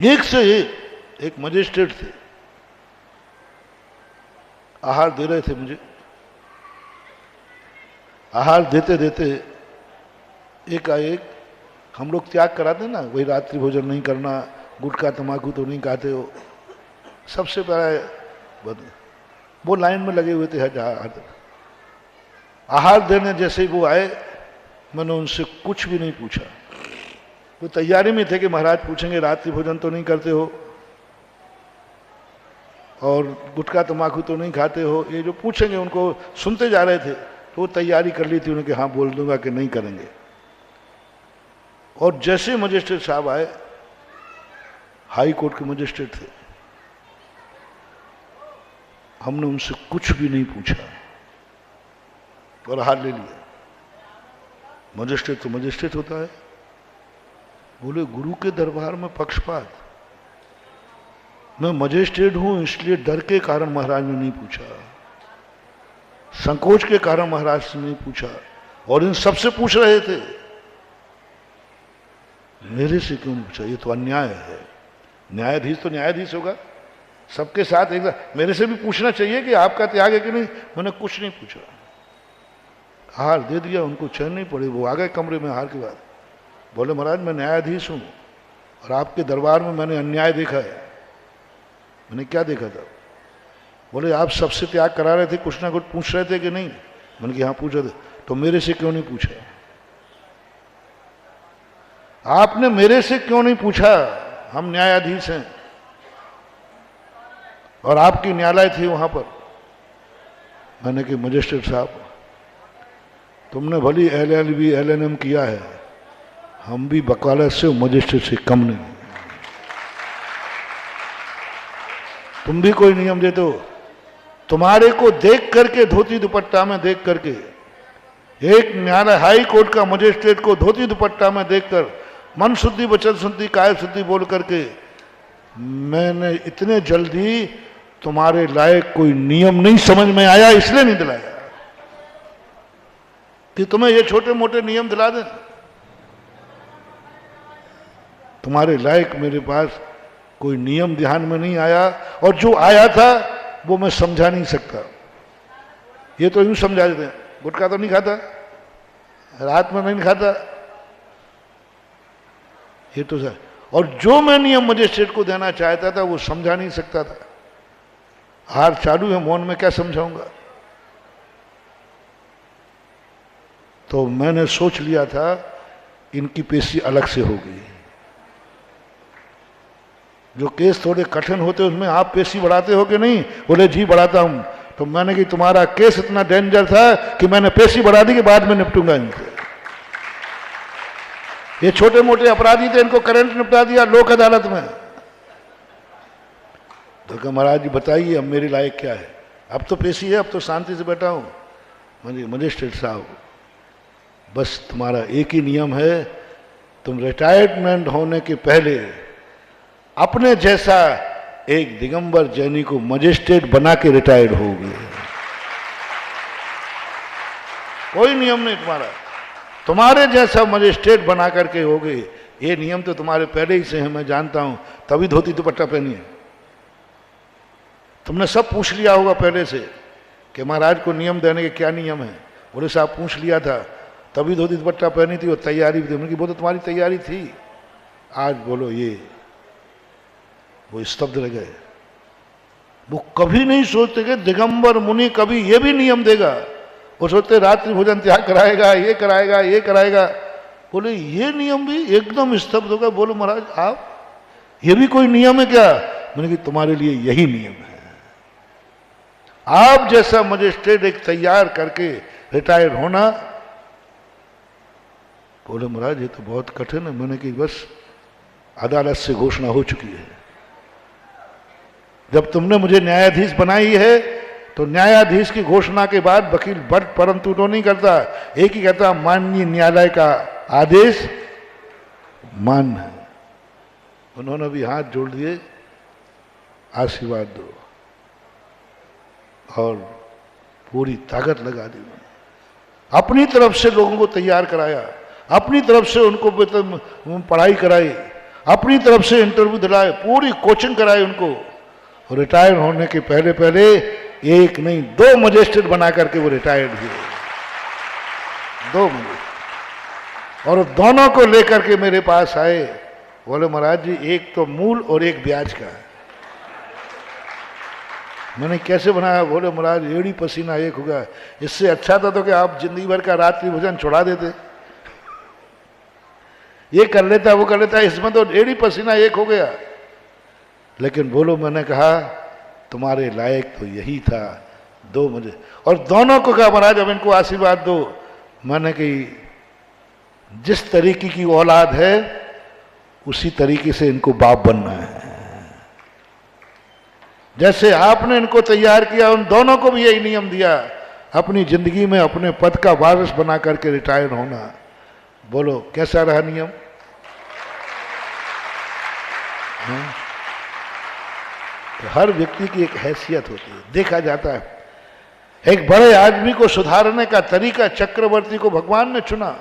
एक से एक मजिस्ट्रेट थे, आहार दे रहे थे मुझे। आहार देते देते एकाएक हम लोग त्याग कराते ना, वही रात्रि भोजन नहीं करना, गुटखा तंबाकू तो नहीं खाते हो, सबसे पहले वो लाइन में लगे हुए थे। आहार देने जैसे ही वो आए, मैंने उनसे कुछ भी नहीं पूछा। वो तैयारी में थे कि महाराज पूछेंगे रात्रि भोजन तो नहीं करते हो और गुटखा तंबाकू तो नहीं खाते हो, ये जो पूछेंगे उनको सुनते जा रहे थे। तो वो तैयारी कर ली थी उन्हें कि हाँ बोल दूंगा कि नहीं करेंगे। और जैसे मजिस्ट्रेट साहब आए, हाई कोर्ट के मजिस्ट्रेट थे, हमने उनसे कुछ भी नहीं पूछा और हार ले लिया। मजिस्ट्रेट तो मजिस्ट्रेट होता है। बोले गुरु के दरबार में पक्षपात, मैं मजिस्ट्रेट हूं इसलिए डर के कारण महाराज ने नहीं पूछा, संकोच के कारण महाराज से नहीं पूछा, और इन सबसे पूछ रहे थे, मेरे से क्यों नहीं पूछा? ये तो अन्याय है। न्यायाधीश तो न्यायाधीश होगा, सबके साथ एक मेरे से भी पूछना चाहिए कि आपका त्याग है कि नहीं। मैंने कुछ नहीं पूछा, हार दे दिया। उनको चैन नहीं पड़ी, वो आ गए कमरे में हार के बाद। बोले महाराज मैं न्यायाधीश हूं और आपके दरबार में मैंने अन्याय देखा है। मैंने क्या देखा था? बोले आप सबसे त्याग करा रहे थे, कुछ ना कुछ पूछ रहे थे कि नहीं? मैंने कहा हाँ पूछ रहे थे। तो मेरे से क्यों नहीं पूछा? आपने मेरे से क्यों नहीं पूछा? हम न्यायाधीश हैं और आपकी न्यायालय थी वहां पर। मैंने कहा मजिस्ट्रेट साहब तुमने भली LLB LLM किया है, हम भी वकालत से मजिस्ट्रेट से कम नहीं। तुम भी कोई नियम देते हो, तुम्हारे को देख करके धोती दुपट्टा में देख करके, एक न्यायालय हाई कोर्ट का मजिस्ट्रेट को धोती दुपट्टा में देखकर मन शुद्धि वचन शुद्धि काया शुद्धि बोल करके, मैंने इतने जल्दी तुम्हारे लायक कोई नियम नहीं समझ में आया, इसलिए नहीं दिलाया कि तुम्हें ये छोटे मोटे नियम दिला दें। तुम्हारे लायक मेरे पास कोई नियम ध्यान में नहीं आया, और जो आया था वो मैं समझा नहीं सकता। ये तो यूं समझा देते हैं, गुटखा तो नहीं खाता, रात में नहीं खाता, ये तो सर। और जो मैं नियम मजिस्ट्रेट को देना चाहता था वो समझा नहीं सकता था। हार चालू है, मौन में क्या समझाऊंगा? तो मैंने सोच लिया था इनकी पेशी अलग से होगी। जो केस थोड़े कठिन होते उसमें आप पेशी बढ़ाते हो कि नहीं? बोले जी बढ़ाता हूं। तो मैंने कि तुम्हारा केस इतना डेंजर था कि मैंने पेशी बढ़ा दी कि बाद में निपटूंगा इनसे। ये छोटे मोटे अपराधी थे, इनको करंट निपटा दिया लोक अदालत में। तो कहा महाराज जी बताइए अब मेरे लायक क्या है? अब तो पेशी है, अब तो शांति से बैठा हूं। मजिस्ट्रेट साहब बस तुम्हारा एक ही नियम है, तुम रिटायरमेंट होने के पहले अपने जैसा एक दिगंबर जैनी को मजिस्ट्रेट बना के रिटायर्ड होगे। कोई नियम नहीं तुम्हारा, तुम्हारे जैसा मजिस्ट्रेट बना करके होगे। ये नियम तो तुम्हारे पहले ही से है, मैं जानता हूं, तभी धोती दुपट्टा पहनी है। तुमने सब पूछ लिया होगा पहले से कि महाराज को नियम देने के क्या नियम है। बोले साहब पूछ लिया था, तभी धोती दुपट्टा पहनी थी और तैयारी भी थी। उनकी वो तो तुम्हारी तैयारी थी। आज बोलो ये, वो स्तब्ध रह गए। वो कभी नहीं सोचते कि दिगंबर मुनि कभी ये भी नियम देगा। वो सोचते रात्रि भोजन त्याग कराएगा, ये कराएगा, ये कराएगा। बोले ये नियम भी एकदम स्तब्ध होगा। बोलो महाराज आप, ये भी कोई नियम है क्या? मैंने कहा तुम्हारे लिए यही नियम है। आप जैसा मजिस्ट्रेट एक तैयार करके रिटायर होना। बोले महाराज ये तो बहुत कठिन है। मैंने कहा बस अदालत से घोषणा हो चुकी है, जब तुमने मुझे न्यायाधीश बनाई है तो न्यायाधीश की घोषणा के बाद वकील बट परंतु तो नहीं करता, एक ही कहता माननीय न्यायालय का आदेश मान्य है। उन्होंने भी हाथ जोड़ दिए, आशीर्वाद दो, और पूरी ताकत लगा दी। अपनी तरफ से लोगों को तैयार कराया, अपनी तरफ से उनको पढ़ाई कराई, अपनी तरफ से इंटरव्यू दिलाए, पूरी कोचिंग कराई उनको, और रिटायर होने के पहले पहले एक नहीं 2 मजिस्ट्रेट बना करके वो रिटायर्ड हुए, 2 मजिस्ट्रेट। और दोनों को लेकर के मेरे पास आए, बोले महाराज जी एक तो मूल और एक ब्याज का। मैंने कैसे बनाया? बोले महाराज एड़ी पसीना एक होगा, इससे अच्छा था तो कि आप जिंदगी भर का रात्रि भोजन छुड़ा देते, ये कर लेता वो कर लेता, इसमें तो एड़ी पसीना एक हो गया। लेकिन बोलो, मैंने कहा तुम्हारे लायक तो यही था, 2 मुझे, और दोनों को कहा महाराज अब इनको आशीर्वाद दो। मैंने कही जिस तरीके की औलाद है उसी तरीके से इनको बाप बनना है, जैसे आपने इनको तैयार किया उन दोनों को भी यही नियम दिया, अपनी जिंदगी में अपने पद का वारिस बना करके रिटायर होना। बोलो कैसा रहा नियम? तो हर व्यक्ति की एक हैसियत होती है, देखा जाता है। एक बड़े आदमी को सुधारने का तरीका चक्रवर्ती को भगवान ने चुना।